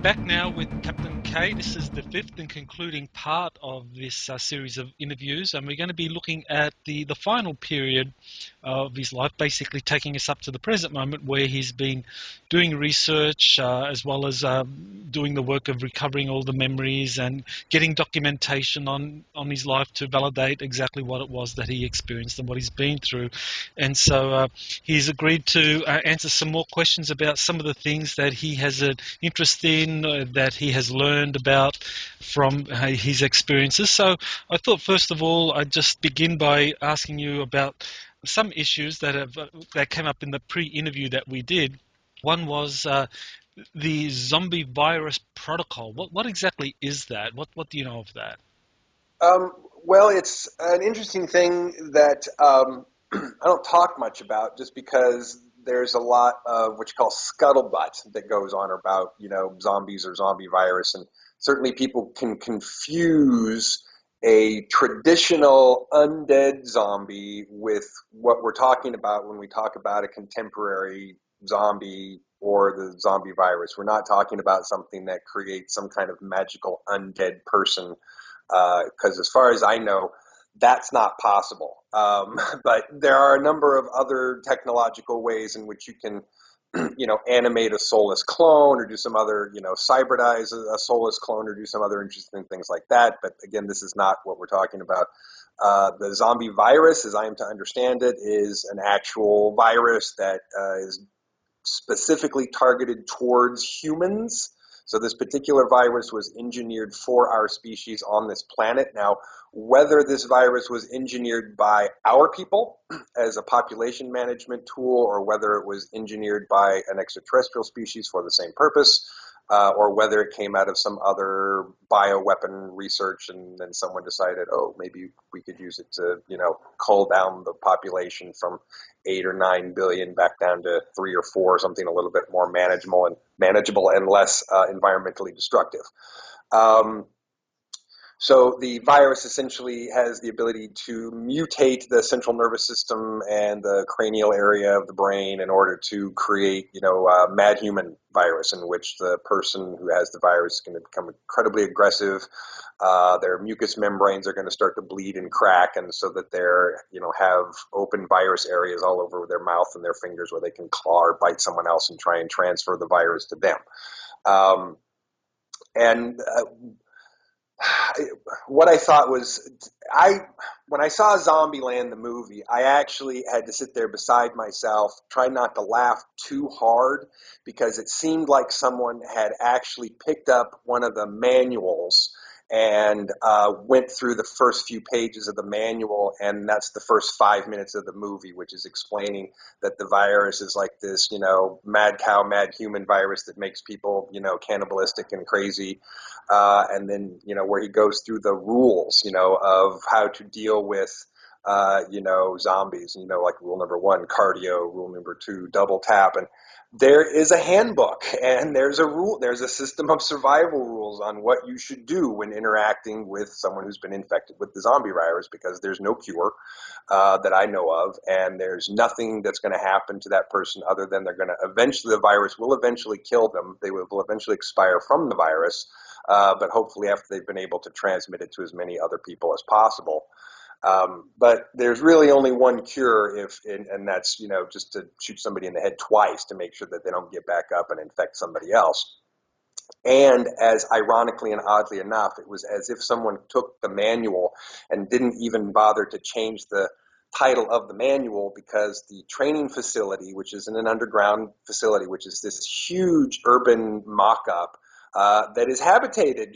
I'm back now with Captain K. This is the fifth and concluding part of this series of interviews, and we're going to be looking at the final period of his life, basically taking us up to the present moment where he's been doing research as well as doing the work of recovering all the memories and getting documentation on his life to validate exactly what it was that he experienced and what he's been through. And so he's agreed to answer some more questions about some of the things that he has an interest in, that he has learned about from his experiences. So I thought, first of all, I'd just begin by asking you about some issues that came up in the pre-interview that we did. One was the zombie virus protocol. What exactly is that? What do you know of that? Well, it's an interesting thing that I don't talk much about, just because there's a lot of what you call scuttlebutt that goes on about, zombies or zombie virus. And certainly people can confuse a traditional undead zombie with what we're talking about when we talk about a contemporary zombie or the zombie virus. We're not talking about something that creates some kind of magical undead person, because as far as I know, that's not possible. But there are a number of other technological ways in which you can, animate a soulless clone or do some other, cyberdize a soulless clone or do some other interesting things like that. But again, this is not what we're talking about. The zombie virus, as I am to understand it, is an actual virus that is specifically targeted towards humans. So this particular virus was engineered for our species on this planet. Now, whether this virus was engineered by our people as a population management tool, or whether it was engineered by an extraterrestrial species for the same purpose, or whether it came out of some other bioweapon research and then someone decided, oh, maybe we could use it to, cull down the population from 8 or 9 billion back down to 3 or 4, something a little bit more manageable and less environmentally destructive. So the virus essentially has the ability to mutate the central nervous system and the cranial area of the brain in order to create, a mad human virus, in which the person who has the virus is going to become incredibly aggressive. Their mucous membranes are going to start to bleed and crack, and so that they're, have open virus areas all over their mouth and their fingers where they can claw or bite someone else and try and transfer the virus to them. What I thought was, when I saw Zombieland, the movie, I actually had to sit there beside myself, try not to laugh too hard, because it seemed like someone had actually picked up one of the manuals and went through the first few pages of the manual, and that's the first 5 minutes of the movie, which is explaining that the virus is like this, mad cow, mad human virus that makes people, cannibalistic and crazy. And then, where he goes through the rules, of how to deal with, zombies, like rule number 1, cardio, rule number 2, double tap. And there is a handbook, and there's a system of survival rules on what you should do when interacting with someone who's been infected with the zombie virus, because there's no cure that I know of, and there's nothing that's going to happen to that person other than the virus will eventually kill them. They will eventually expire from the virus, but hopefully after they've been able to transmit it to as many other people as possible. But there's really only one cure, and that's, just to shoot somebody in the head twice to make sure that they don't get back up and infect somebody else. And as ironically and oddly enough, it was as if someone took the manual and didn't even bother to change the title of the manual, because the training facility, which is in an underground facility, which is this huge urban mock-up, that is habitated,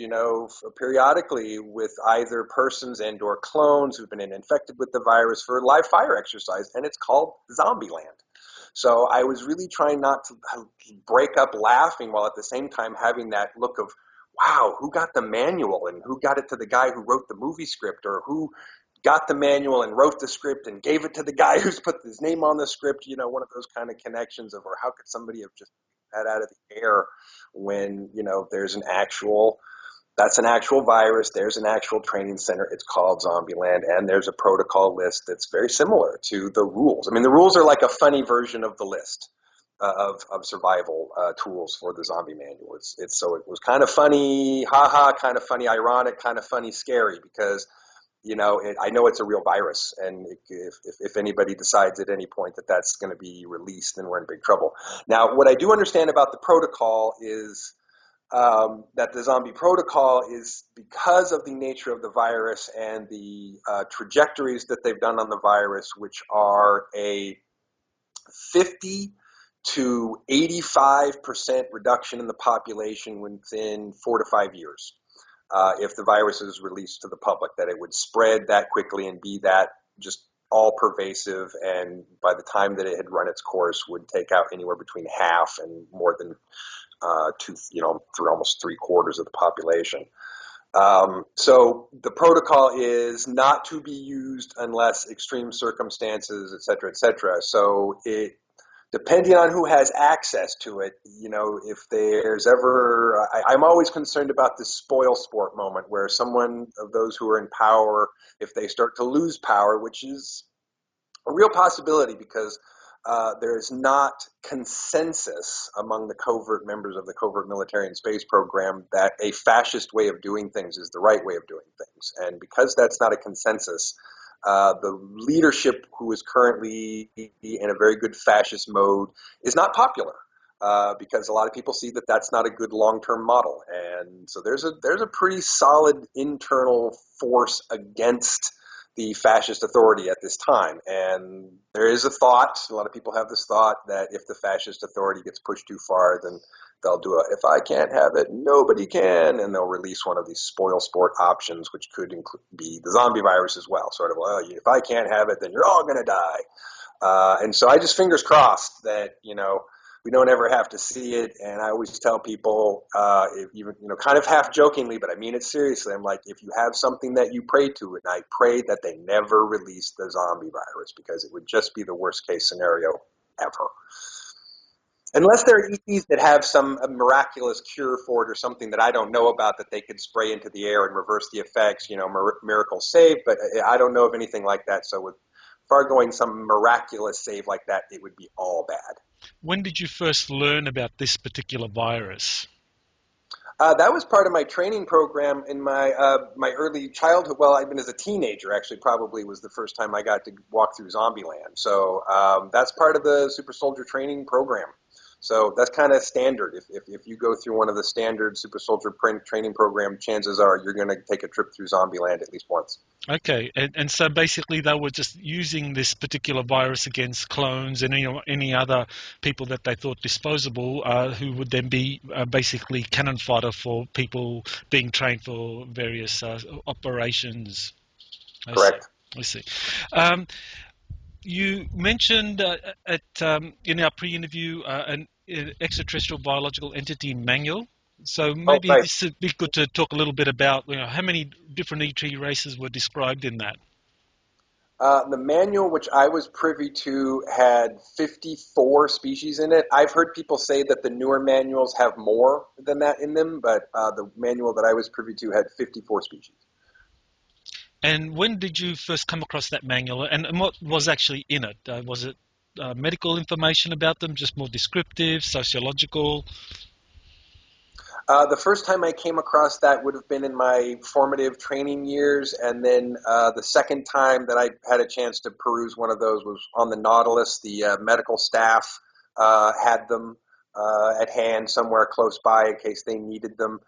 periodically with either persons and or clones who've been infected with the virus for live fire exercise, and it's called Zombieland. So I was really trying not to break up laughing, while at the same time having that look of, wow, who got the manual and who got it to the guy who wrote the movie script, or who got the manual and wrote the script and gave it to the guy who's put his name on the script, one of those kind of connections of, or how could somebody have just that out of the air when, there's that's an actual virus, there's an actual training center, it's called Zombieland, and there's a protocol list that's very similar to the rules. I mean, the rules are like a funny version of the list. of survival tools for the zombie manual. So it was kind of funny, haha, kind of funny, ironic, kind of funny, scary, because I know it's a real virus, and if anybody decides at any point that that's going to be released, then we're in big trouble. Now, what I do understand about the protocol is that the zombie protocol is, because of the nature of the virus and the trajectories that they've done on the virus, which are a 50 to 85% reduction in the population within 4 to 5 years. If the virus is released to the public, that it would spread that quickly and be that just all pervasive, and by the time that it had run its course would take out anywhere between half and more than through almost 3/4 of the population. So the protocol is not to be used unless extreme circumstances, et cetera, et cetera. So depending on who has access to it, if there's ever, I'm always concerned about this spoil sport moment where someone of those who are in power, if they start to lose power, which is a real possibility, because there is not consensus among the covert members of the covert military and space program that a fascist way of doing things is the right way of doing things. And because that's not a consensus, the leadership, who is currently in a very good fascist mode, is not popular. Because a lot of people see that that's not a good long-term model. And so there's a pretty solid internal force against the fascist authority at this time. And there is a lot of people have this thought, that if the fascist authority gets pushed too far, then they'll do if I can't have it, nobody can, and they'll release one of these spoil sport options, which could be the zombie virus as well. Sort of, well, if I can't have it, then you're all going to die. And so I just fingers crossed that, we don't ever have to see it. And I always tell people, even, kind of half jokingly, but I mean it seriously. I'm like, if you have something that you pray to, and I pray that they never release the zombie virus, because it would just be the worst case scenario ever. Unless there are ETs that have some miraculous cure for it, or something that I don't know about, that they could spray into the air and reverse the effects, miracle save. But I don't know of anything like that. So with foregoing some miraculous save like that, it would be all bad. When did you first learn about this particular virus? That was part of my training program in my early childhood. Well, I've been as a teenager, actually, probably was the first time I got to walk through Zombieland. So that's part of the Super Soldier training program. So that's kind of standard. If you go through one of the standard Super Soldier training program, chances are you're going to take a trip through Zombieland at least once. Okay, and so basically they were just using this particular virus against clones and any other people that they thought disposable, who would then be basically cannon fodder for people being trained for various operations. Correct. I see. You mentioned in our pre-interview an extraterrestrial biological entity manual. So Oh, maybe right. this would be good to talk a little bit about how many different ET races were described in that. The manual, which I was privy to, had 54 species in it. I've heard people say that the newer manuals have more than that in them, but the manual that I was privy to had 54 species. And when did you first come across that manual, and what was actually in it? Was it medical information about them, just more descriptive, sociological? The first time I came across that would have been in my formative training years, and then the second time that I had a chance to peruse one of those was on the Nautilus. The medical staff had them at hand somewhere close by in case they needed them.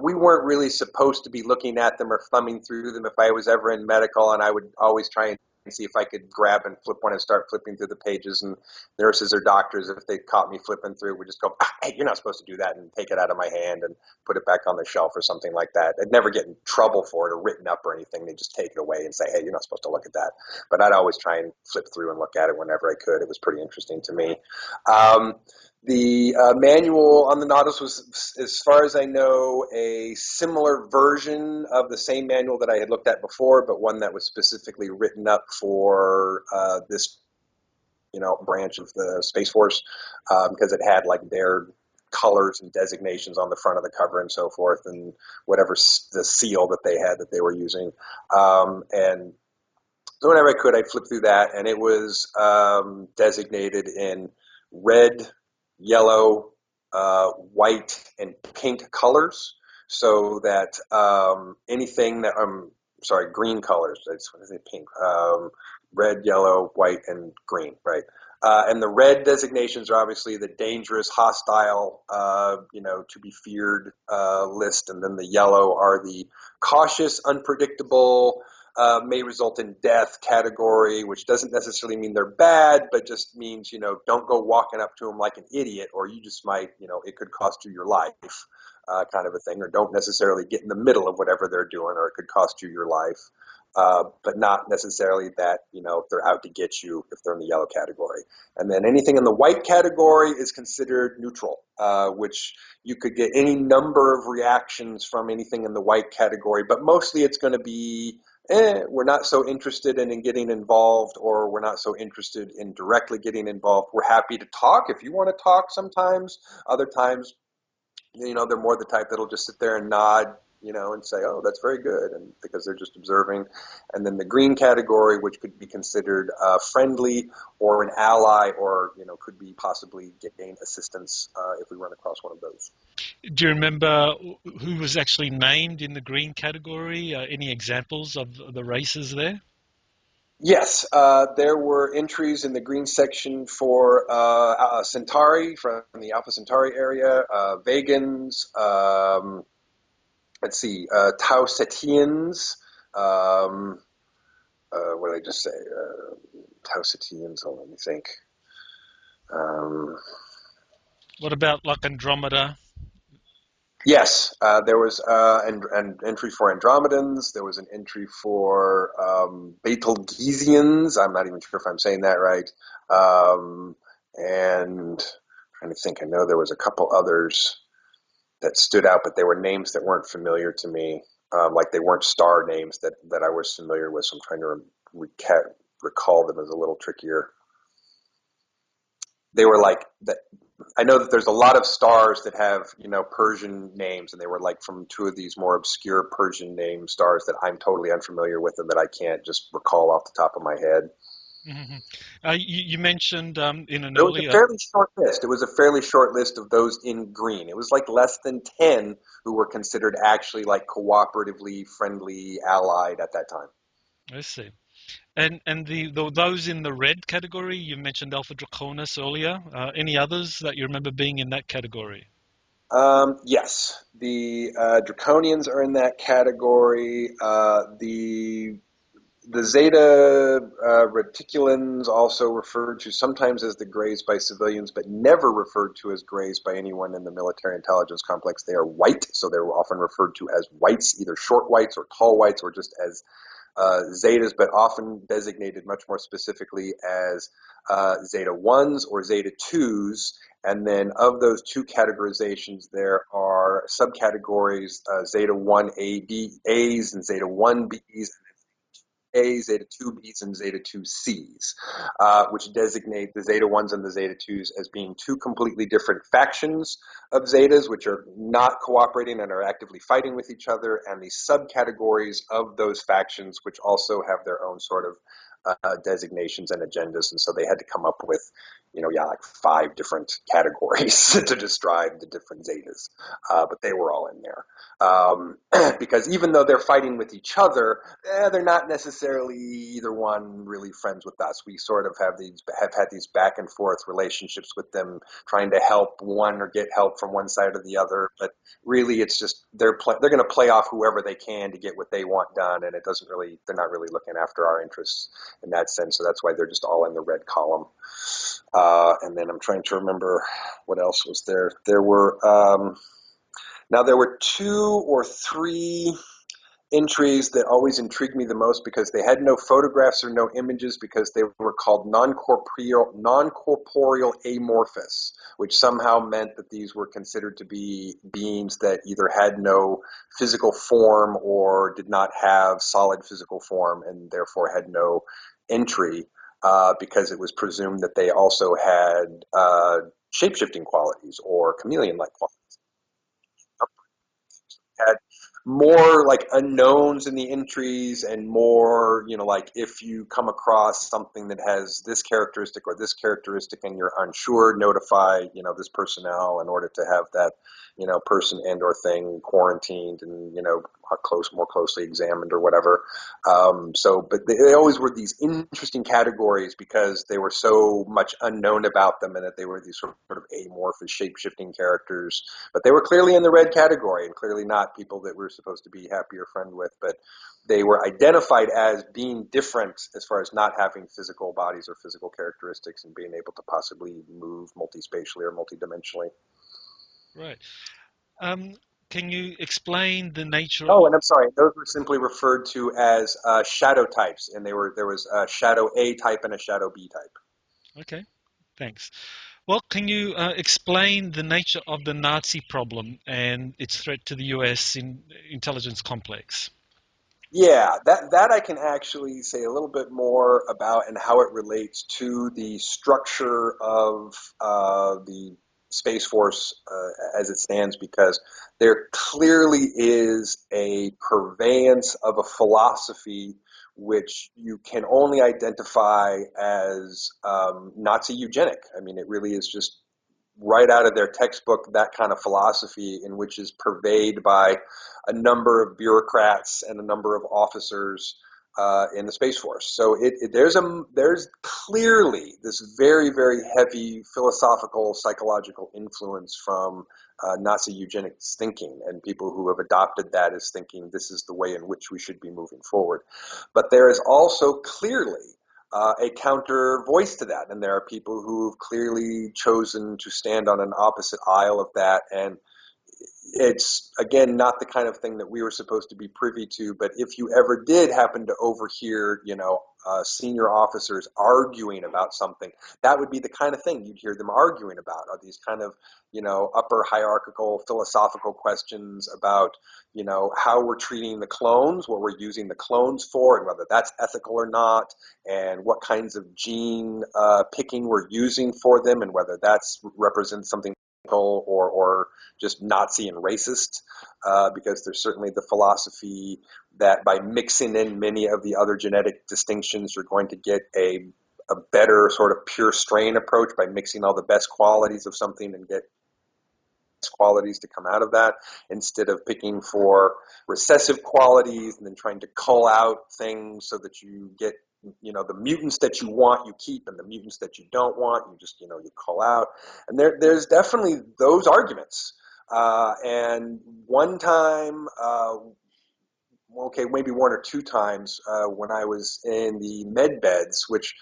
We weren't really supposed to be looking at them or thumbing through them if I was ever in medical, and I would always try and see if I could grab and flip one and start flipping through the pages. And nurses or doctors, if they caught me flipping through, would just go, hey, you're not supposed to do that, and take it out of my hand and put it back on the shelf or something like that. I'd never get in trouble for it or written up or anything. They'd just take it away and say, hey, you're not supposed to look at that. But I'd always try and flip through and look at it whenever I could. It was pretty interesting to me. The manual on the Nautilus was, as far as I know, a similar version of the same manual that I had looked at before, but one that was specifically written up for this, branch of the Space Force, because it had like their colors and designations on the front of the cover and so forth, and whatever the seal that they had that they were using. And so whenever I could, I'd flip through that, and it was designated in red, yellow, white, and pink colors, so that anything that sorry, green colors. That's what is it? Pink, red, yellow, white, and green. Right. And the red designations are obviously the dangerous, hostile, to be feared list, and then the yellow are the cautious, unpredictable, may result in death category, which doesn't necessarily mean they're bad, but just means, don't go walking up to them like an idiot, or you just might, it could cost you your life, kind of a thing, or don't necessarily get in the middle of whatever they're doing, or it could cost you your life. But not necessarily that, if they're out to get you, if they're in the yellow category. And then anything in the white category is considered neutral, which you could get any number of reactions from anything in the white category, but mostly it's going to be, we're not so interested in getting involved, or we're not so interested in directly getting involved. We're happy to talk if you want to talk sometimes. Other times, they're more the type that'll just sit there and nod, and say, oh, that's very good, and because they're just observing. And then the green category, which could be considered friendly or an ally, or, could be possibly gain assistance if we run across one of those. Do you remember who was actually named in the green category? Any examples of the races there? Yes, there were entries in the green section for Centauri from the Alpha Centauri area, Vegans, let's see, Tau Cetians, what did I just say? Tau Cetians, hold on, let me think. What about like Andromeda? Yes, there was an entry for Andromedans. There was an entry for Betelgeusians. I'm not even sure if I'm saying that right. And I'm trying to think, I know there was a couple others that stood out, but they were names that weren't familiar to me. Like they weren't star names that I was familiar with. So I'm trying to recall them as a little trickier. They were like that. I know that there's a lot of stars that have, Persian names, and they were like from two of these more obscure Persian name stars that I'm totally unfamiliar with and that I can't just recall off the top of my head. Mm-hmm. You mentioned in an But it was a earlier. fairly short list. It was a fairly short list of those in green. It was like less than 10 who were considered actually like cooperatively friendly allied at that time. I see. And those in the red category, you mentioned Alpha Draconis earlier. Any others that you remember being in that category? Yes, the Draconians are in that category. The Zeta Reticulans, also referred to sometimes as the Greys by civilians, but never referred to as Greys by anyone in the military intelligence complex. They are white, so they're often referred to as whites, either short whites or tall whites, or just as Zetas, but often designated much more specifically as Zeta 1s or Zeta 2s. And then of those two categorizations, there are subcategories, Zeta 1 A's and Zeta 1 B's, a, Zeta 2Bs, and Zeta 2Cs, which designate the Zeta 1s and the Zeta 2s as being two completely different factions of Zetas, which are not cooperating and are actively fighting with each other, and the subcategories of those factions, which also have their own sort of designations and agendas. And so they had to come up with, like 5 different categories to describe the different Zetas, but they were all in there. Because even though they're fighting with each other, they're not necessarily either one really friends with us. We sort of have had these back and forth relationships with them, trying to help one or get help from one side or the other. But really, it's just they're going to play off whoever they can to get what they want done, and they're not really looking after our interests in that sense. So that's why they're just all in the red column. And then I'm trying to remember what else was there. There were. Now, there were 2 or 3 entries that always intrigued me the most because they had no photographs or no images, because they were called non-corporeal amorphous, which somehow meant that these were considered to be beings that either had no physical form or did not have solid physical form, and therefore had no entry, because it was presumed that they also had shape-shifting qualities or chameleon-like qualities. Had more like unknowns in the entries and more, like if you come across something that has this characteristic or this characteristic and you're unsure, notify, this personnel in order to have that, person and or thing quarantined and, more closely examined or whatever. But they always were these interesting categories because they were so much unknown about them and that they were these sort of amorphous shape-shifting characters. But they were clearly in the red category and clearly not people that we're supposed to be happy or friend with. But they were identified as being different as far as not having physical bodies or physical characteristics and being able to possibly move multispatially or multidimensionally. Right. Um, can you explain the nature Oh, of... and I'm sorry, those were simply referred to as shadow types, and there was a shadow A type and a shadow B type. Okay, thanks. Well, can you explain the nature of the Nazi problem and its threat to the US intelligence complex? Yeah, that I can actually say a little bit more about and how it relates to the structure of the Space Force as it stands, because there clearly is a purveyance of a philosophy which you can only identify as Nazi eugenic. I mean, it really is just right out of their textbook, that kind of philosophy, in which is purveyed by a number of bureaucrats and a number of officers in the Space Force. So there's clearly this very, very heavy philosophical, psychological influence from Nazi eugenics thinking and people who have adopted that as thinking this is the way in which we should be moving forward. But there is also clearly a counter voice to that. And there are people who've clearly chosen to stand on an opposite aisle of that. And it's, again, not the kind of thing that we were supposed to be privy to. But if you ever did happen to overhear, senior officers arguing about something, that would be the kind of thing you'd hear them arguing about, are these kind of, upper hierarchical philosophical questions about, how we're treating the clones, what we're using the clones for, and whether that's ethical or not, and what kinds of gene picking we're using for them, and whether that's represents something or just Nazi and racist, because there's certainly the philosophy that by mixing in many of the other genetic distinctions, you're going to get a better sort of pure strain approach by mixing all the best qualities of something and get qualities to come out of that, instead of picking for recessive qualities and then trying to cull out things so that you get, the mutants that you want you keep and the mutants that you don't want you just, you cull out. And there's definitely those arguments. And one time, okay, maybe one or two times, when I was in the med beds, which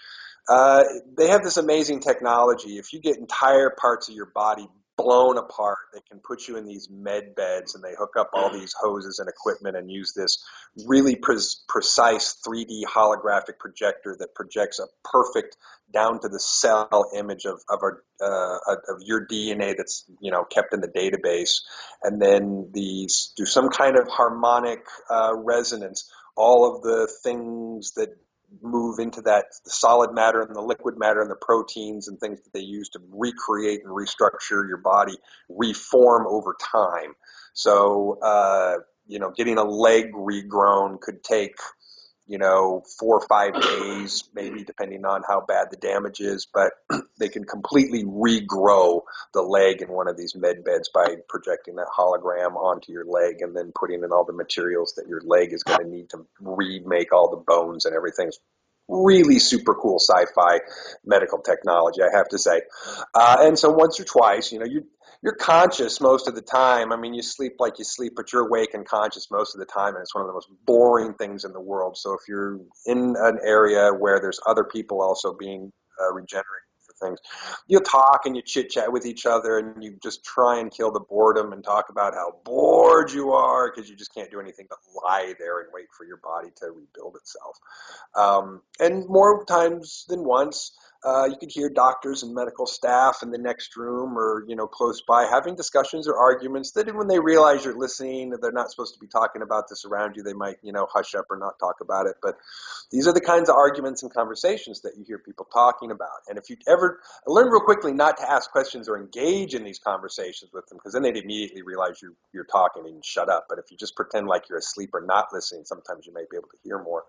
they have this amazing technology. If you get entire parts of your body blown apart, they can put you in these med beds and they hook up all these hoses and equipment and use this really precise 3D holographic projector that projects a perfect down to the cell image of your DNA that's kept in the database, and then these do some kind of harmonic resonance. All of the things that move into that, the solid matter and the liquid matter and the proteins and things that they use to recreate and restructure your body, reform over time. So, getting a leg regrown could take, 4 or 5 days, maybe, depending on how bad the damage is, but they can completely regrow the leg in one of these med beds by projecting that hologram onto your leg and then putting in all the materials that your leg is going to need to remake all the bones and everything. Really super cool sci-fi medical technology, I have to say. And so once or twice, you're conscious most of the time. I mean, you sleep like you sleep, but you're awake and conscious most of the time, and it's one of the most boring things in the world. So if you're in an area where there's other people also being regenerated for things, you talk and you chit chat with each other, and you just try and kill the boredom and talk about how bored you are because you just can't do anything but lie there and wait for your body to rebuild itself. And more times than once, you could hear doctors and medical staff in the next room or, close by having discussions or arguments that when they realize you're listening, they're not supposed to be talking about this around you. They might, hush up or not talk about it. But these are the kinds of arguments and conversations that you hear people talking about. And if you ever learn real quickly not to ask questions or engage in these conversations with them, because then they'd immediately realize you're talking and shut up. But if you just pretend like you're asleep or not listening, sometimes you may be able to hear more.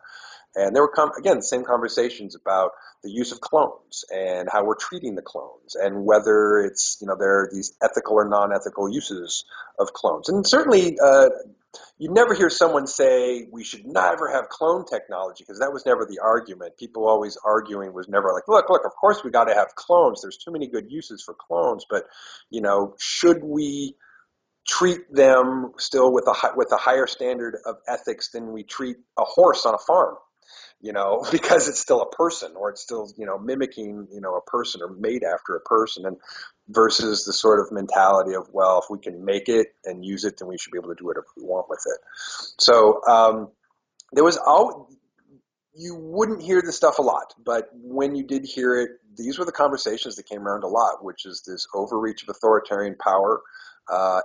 And there were, again, the same conversations about the use of clones and how we're treating the clones and whether it's, there are these ethical or non-ethical uses of clones. And certainly you never hear someone say we should never have clone technology, because that was never the argument. People always arguing was never like, look, of course we got to have clones. There's too many good uses for clones, but, should we treat them still with a higher standard of ethics than we treat a horse on a farm? Because it's still a person, or it's still, mimicking, a person or made after a person, and versus the sort of mentality of, well, if we can make it and use it, then we should be able to do whatever we want with it. So there was you wouldn't hear this stuff a lot, but when you did hear it, these were the conversations that came around a lot, which is this overreach of authoritarian power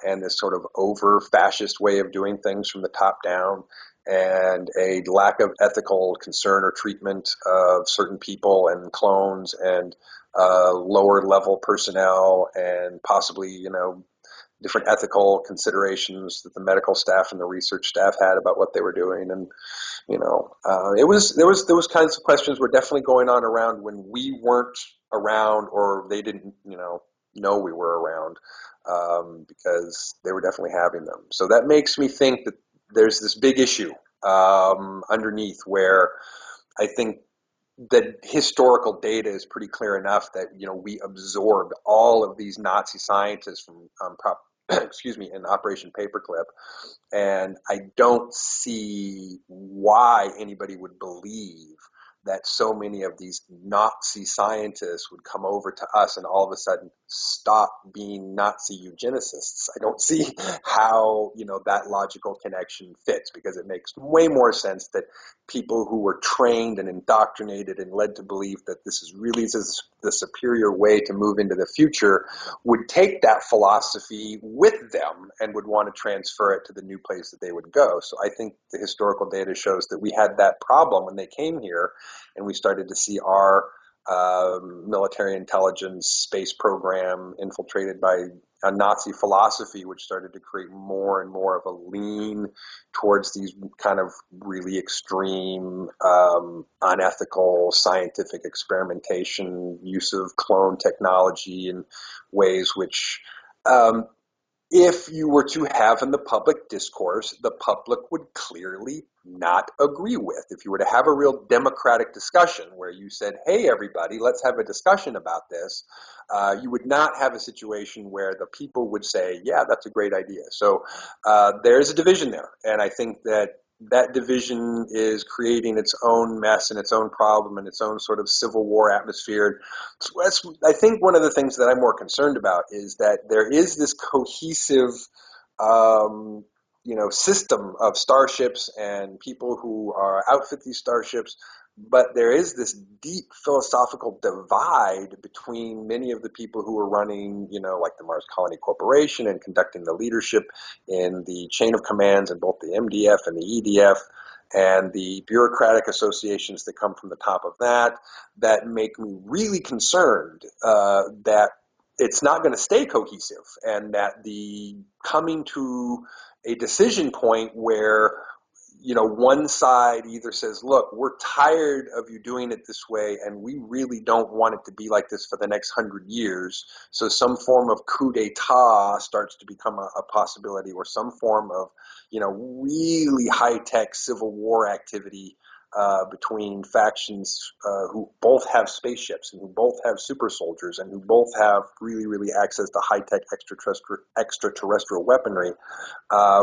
and this sort of over-fascist way of doing things from the top down, and a lack of ethical concern or treatment of certain people and clones and lower level personnel, and possibly, different ethical considerations that the medical staff and the research staff had about what they were doing. And, those kinds of questions were definitely going on around when we weren't around, or they didn't, know we were around, because they were definitely having them. So that makes me think that there's this big issue underneath, where I think that historical data is pretty clear enough that, we absorbed all of these Nazi scientists from in Operation Paperclip, and I don't see why anybody would believe that so many of these Nazi scientists would come over to us and all of a sudden stop being Nazi eugenicists. I don't see how, that logical connection fits, because it makes way more sense that people who were trained and indoctrinated and led to believe that this is really the superior way to move into the future would take that philosophy with them and would want to transfer it to the new place that they would go. So I think the historical data shows that we had that problem when they came here, and we started to see our military intelligence space program infiltrated by a Nazi philosophy, which started to create more and more of a lean towards these kind of really extreme, unethical scientific experimentation, use of clone technology in ways which, if you were to have in the public discourse, the public would clearly not agree with. If you were to have a real democratic discussion where you said, hey, everybody, let's have a discussion about this, you would not have a situation where the people would say, yeah, that's a great idea. So there's a division there. And I think that division is creating its own mess and its own problem and its own sort of civil war atmosphere. So I think one of the things that I'm more concerned about is that there is this cohesive, system of starships and people who are outfit these starships, but there is this deep philosophical divide between many of the people who are running, like the Mars Colony Corporation and conducting the leadership in the chain of commands in both the MDF and the EDF, and the bureaucratic associations that come from the top of that make me really concerned that it's not going to stay cohesive, and that the coming to a decision point where one side either says, look, we're tired of you doing it this way, and we really don't want it to be like this for the next 100 years. So some form of coup d'etat starts to become a possibility, or some form of, really high-tech civil war activity between factions who both have spaceships and who both have super soldiers and who both have really, really access to high-tech extraterrestrial weaponry,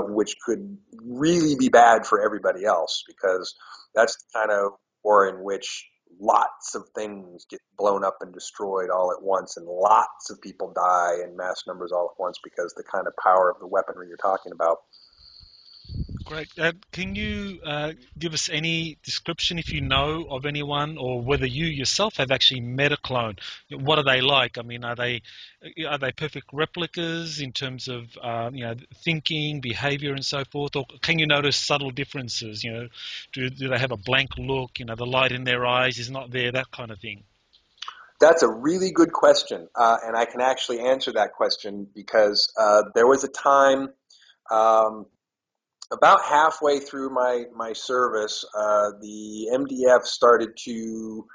which could really be bad for everybody else, because that's the kind of war in which lots of things get blown up and destroyed all at once, and lots of people die in mass numbers all at once because the kind of power of the weaponry you're talking about. Great. Can you give us any description, if you know of anyone, or whether you yourself have actually met a clone? What are they like? I mean, are they perfect replicas in terms of thinking, behavior, and so forth, or can you notice subtle differences? Do they have a blank look? The light in their eyes is not there, that kind of thing. That's a really good question, and I can actually answer that question because there was a time um, about halfway through my service, the MDF started to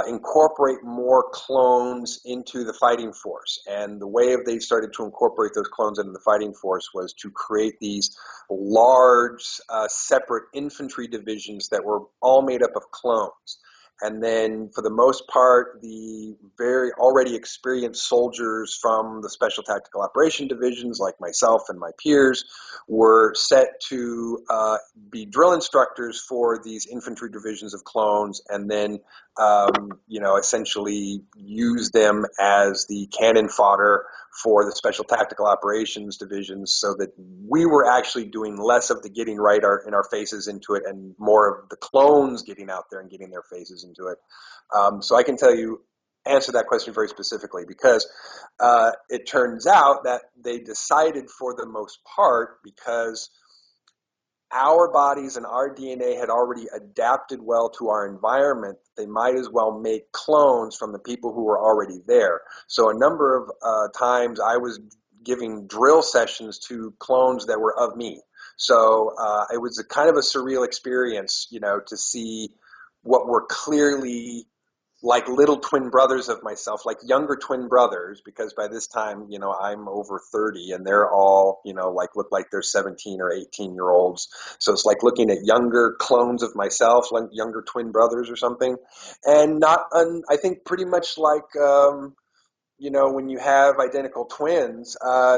incorporate more clones into the fighting force. And the way they started to incorporate those clones into the fighting force was to create these large, separate infantry divisions that were all made up of clones. And then, for the most part, the very already experienced soldiers from the Special Tactical Operation Divisions, like myself and my peers, were set to be drill instructors for these infantry divisions of clones, and then essentially use them as the cannon fodder for the Special Tactical Operations Divisions, so that we were actually doing less of the getting right in our faces into it and more of the clones getting out there and getting their faces into it. So I can answer that question very specifically, because it turns out that they decided, for the most part, because our bodies and our DNA had already adapted well to our environment, they might as well make clones from the people who were already there. So a number of times I was giving drill sessions to clones that were of me. So it was a kind of a surreal experience, to see what were clearly like little twin brothers of myself, like younger twin brothers, because by this time, I'm over 30 and they're all, look like they're 17 or 18-year-olds. So it's like looking at younger clones of myself, like younger twin brothers or something. And I think pretty much like, when you have identical twins,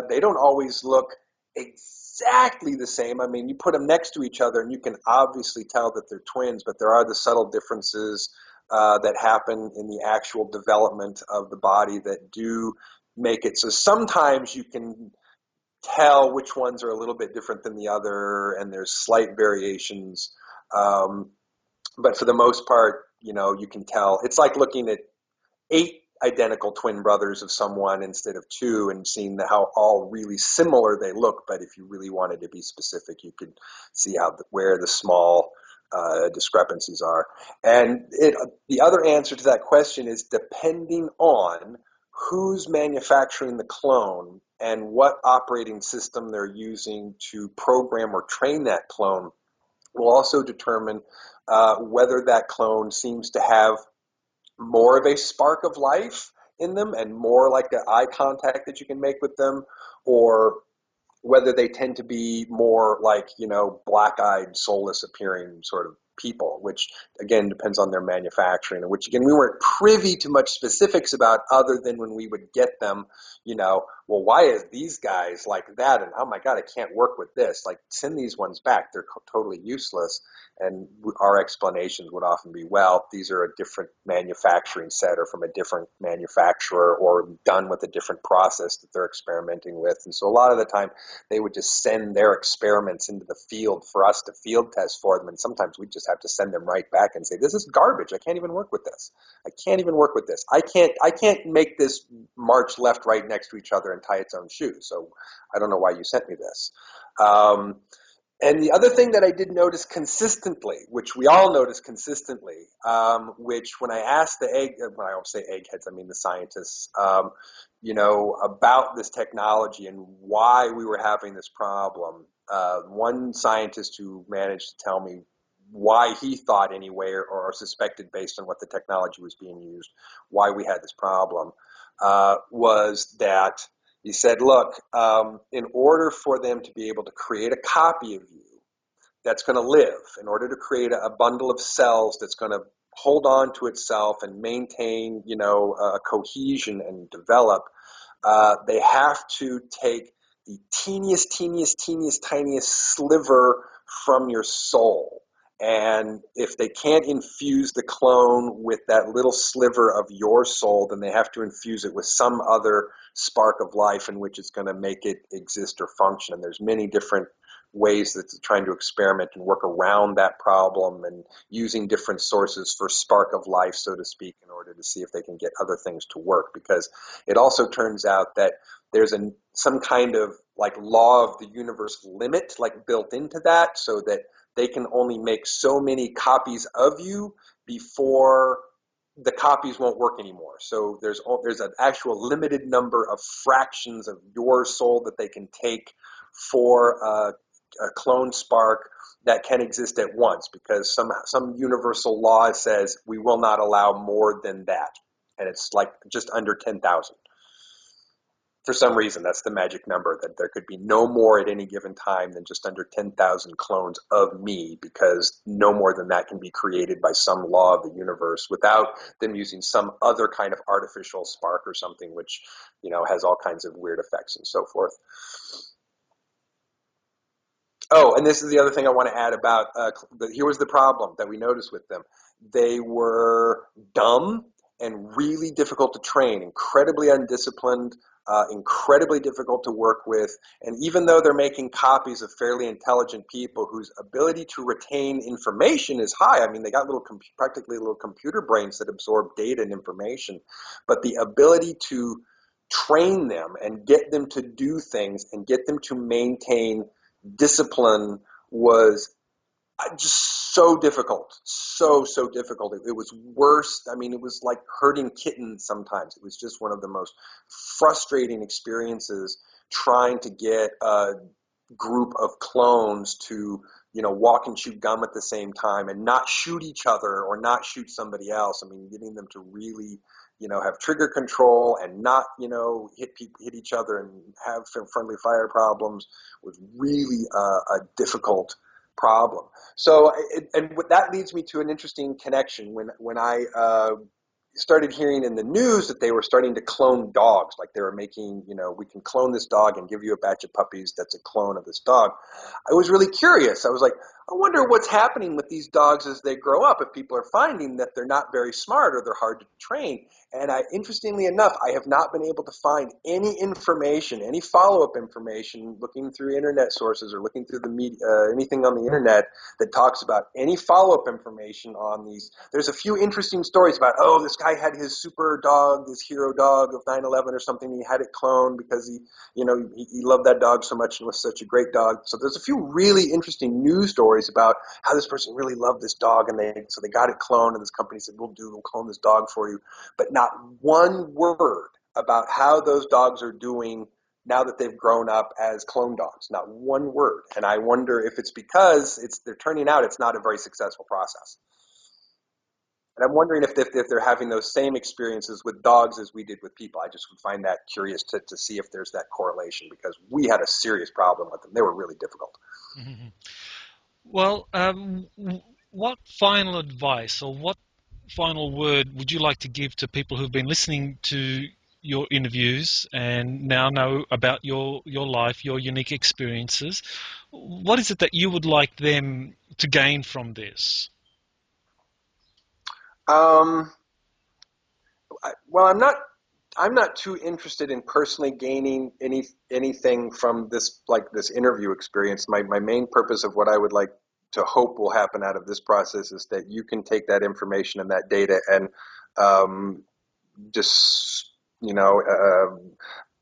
they don't always look exactly the same. I mean, you put them next to each other and you can obviously tell that they're twins, but there are the subtle differences that happen in the actual development of the body that do make it so sometimes you can tell which ones are a little bit different than the other, and there's slight variations. Um, but for the most part, you can tell. It's like looking at 8 identical twin brothers of someone instead of 2, and seeing how all really similar they look. But if you really wanted to be specific, you could see where the small discrepancies are. And the other answer to that question is, depending on who's manufacturing the clone and what operating system they're using to program or train that clone, will also determine whether that clone seems to have more of a spark of life in them and more like the eye contact that you can make with them, or whether they tend to be more like, black-eyed, soulless appearing sort of people, which again depends on their manufacturing, and which again we weren't privy to much specifics about, other than when we would get them, well, why is these guys like that? And oh my God, I can't work with this. Like, send these ones back. They're totally useless. And our explanations would often be, well, these are a different manufacturing set or from a different manufacturer or done with a different process that they're experimenting with. And so a lot of the time they would just send their experiments into the field for us to field test for them. And sometimes we just have to send them right back and say, this is garbage. I can't even work with this. I can't even work with this. I can't make this march left, right next to each other and tie its own shoes. So I don't know why you sent me this. And the other thing that I did notice consistently, which we all notice consistently, which when I asked when I always say eggheads, I mean the scientists, about this technology and why we were having this problem. One scientist who managed to tell me why he thought anyway, or suspected based on what the technology was being used, why we had this problem, was that he said, look, in order for them to be able to create a copy of you that's going to live, in order to create a bundle of cells that's going to hold on to itself and maintain, a cohesion and develop, they have to take the teeniest, tiniest sliver from your soul And if they can't infuse the clone with that little sliver of your soul, then they have to infuse it with some other spark of life in which it's going to make it exist or function. And there's many different ways that they're trying to experiment and work around that problem, and using different sources for spark of life, so to speak, in order to see if they can get other things to work. Because it also turns out that there's some kind of like law of the universe limit like built into that, so that they can only make so many copies of you before the copies won't work anymore. So there's an actual limited number of fractions of your soul that they can take for a clone spark that can exist at once, because some universal law says we will not allow more than that, and it's like just under 10,000. For some reason, that's the magic number, that there could be no more at any given time than just under 10,000 clones of me, because no more than that can be created by some law of the universe without them using some other kind of artificial spark or something, which, has all kinds of weird effects and so forth. Oh, and this is the other thing I want to add about, here was the problem that we noticed with them. They were dumb and really difficult to train, incredibly undisciplined, incredibly difficult to work with. And even though they're making copies of fairly intelligent people whose ability to retain information is high, I mean, they got practically little computer brains that absorb data and information, but the ability to train them and get them to do things and get them to maintain discipline was just so difficult, so difficult. It was worse. I mean, it was like herding kittens sometimes. It was just one of the most frustrating experiences trying to get a group of clones to, walk and chew gum at the same time and not shoot each other or not shoot somebody else. I mean, getting them to really, have trigger control and not, hit each other and have friendly fire problems was really a difficult problem. So, and that leads me to an interesting connection. When I started hearing in the news that they were starting to clone dogs, like they were making, we can clone this dog and give you a batch of puppies that's a clone of this dog, I was really curious. I was like, I wonder what's happening with these dogs as they grow up, if people are finding that they're not very smart or they're hard to train. And interestingly enough, I have not been able to find any information, any follow-up information, looking through internet sources or looking through the media, anything on the internet that talks about any follow-up information on these. There's a few interesting stories about, this guy had his super dog, his hero dog of 9/11 or something. He had it cloned because he loved that dog so much and was such a great dog. So there's a few really interesting news stories about how this person really loved this dog, and so they got it cloned, and this company said, we'll clone this dog for you. But not one word about how those dogs are doing now that they've grown up as clone dogs. Not one word. And I wonder if it's because they're turning out it's not a very successful process. And I'm wondering if they're having those same experiences with dogs as we did with people. I just would find that curious to see if there's that correlation, because we had a serious problem with them. They were really difficult. Mm-hmm. Well, what final advice or what final word would you like to give to people who've been listening to your interviews and now know about your life, your unique experiences? What is it that you would like them to gain from this? Well, I'm not too interested in personally gaining anything from this interview experience. My main purpose of what I would like to hope will happen out of this process is that you can take that information and that data and just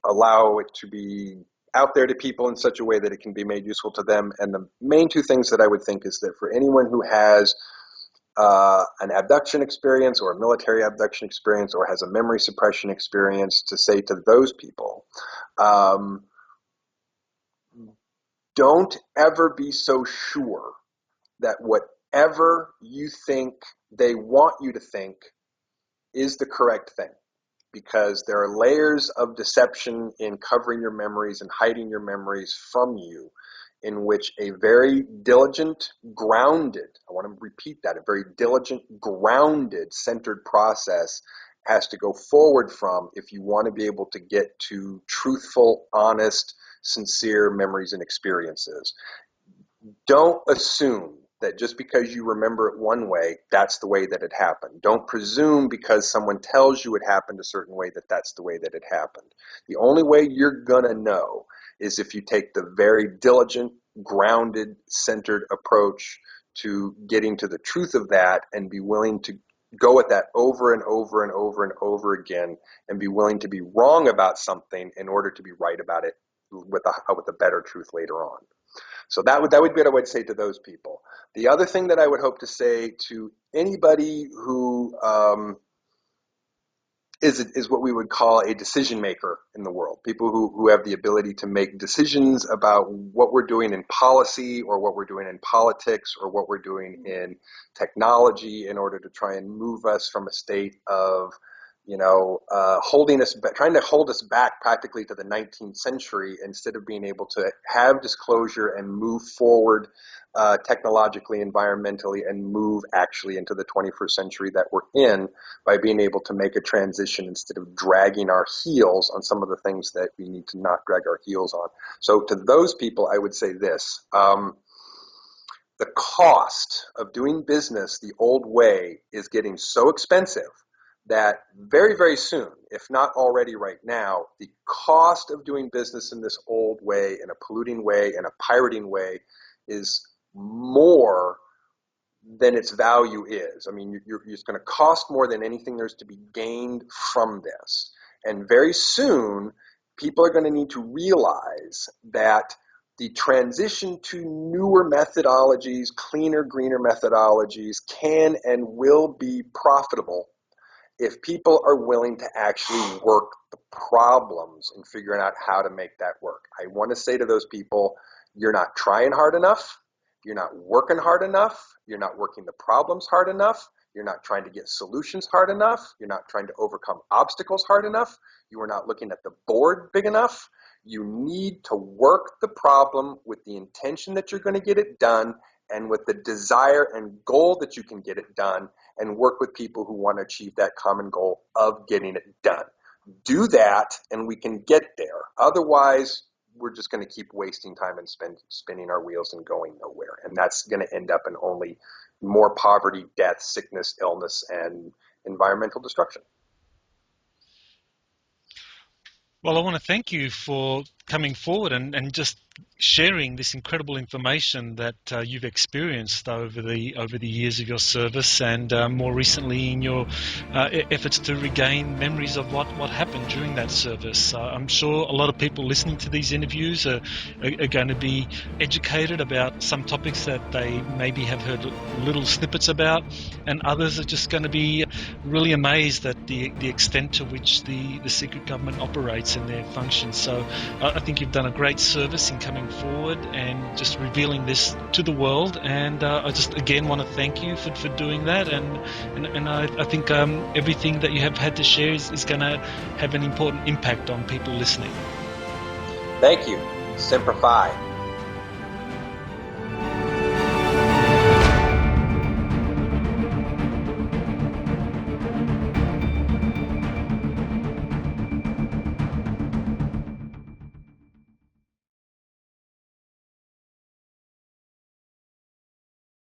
allow it to be out there to people in such a way that it can be made useful to them. And the main two things that I would think is that for anyone who has an abduction experience or a military abduction experience or has a memory suppression experience, to say to those people, don't ever be so sure that whatever you think they want you to think is the correct thing, because there are layers of deception in covering your memories and hiding your memories from you, in which a very diligent, grounded, I want to repeat that, a very diligent, grounded, centered process has to go forward from if you want to be able to get to truthful, honest, sincere memories and experiences. Don't assume that just because you remember it one way, that's the way that it happened. Don't presume because someone tells you it happened a certain way that that's the way that it happened. The only way you're going to know is if you take the very diligent, grounded, centered approach to getting to the truth of that and be willing to go at that over and over and over and over again and be willing to be wrong about something in order to be right about it with a better truth later on. So that would be what I would say to those people. The other thing that I would hope to say to anybody who is what we would call a decision maker in the world, people who have the ability to make decisions about what we're doing in policy or what we're doing in politics or what we're doing in technology in order to try and move us from a state of trying to hold us back practically to the 19th century instead of being able to have disclosure and move forward technologically, environmentally, and move actually into the 21st century that we're in by being able to make a transition instead of dragging our heels on some of the things that we need to not drag our heels on. So to those people, I would say this. The cost of doing business the old way is getting so expensive that very, very soon, if not already right now, the cost of doing business in this old way, in a polluting way, in a pirating way, is more than its value is. I mean, it's going to cost more than anything there's to be gained from this. And very soon, people are going to need to realize that the transition to newer methodologies, cleaner, greener methodologies can and will be profitable if people are willing to actually work the problems and figuring out how to make that work. I want to say to those people, you're not trying hard enough. You're not working hard enough. You're not working the problems hard enough. You're not trying to get solutions hard enough. You're not trying to overcome obstacles hard enough. You are not looking at the board big enough. You need to work the problem with the intention that you're going to get it done and with the desire and goal that you can get it done, and work with people who want to achieve that common goal of getting it done. Do that and we can get there. Otherwise, we're just going to keep wasting time and spinning our wheels and going nowhere. And that's going to end up in only more poverty, death, sickness, illness, and environmental destruction. Well, I want to thank you for coming forward and just sharing this incredible information that you've experienced over the years of your service, and more recently in your efforts to regain memories of what happened during that service. I'm sure a lot of people listening to these interviews are going to be educated about some topics that they maybe have heard little snippets about, and others are just going to be really amazed at the extent to which the secret government operates and their functions. So I think you've done a great service in coming forward and just revealing this to the world, and I just again want to thank you for doing that, and I think everything that you have had to share is going to have an important impact on people listening. Thank you. Semper Fi.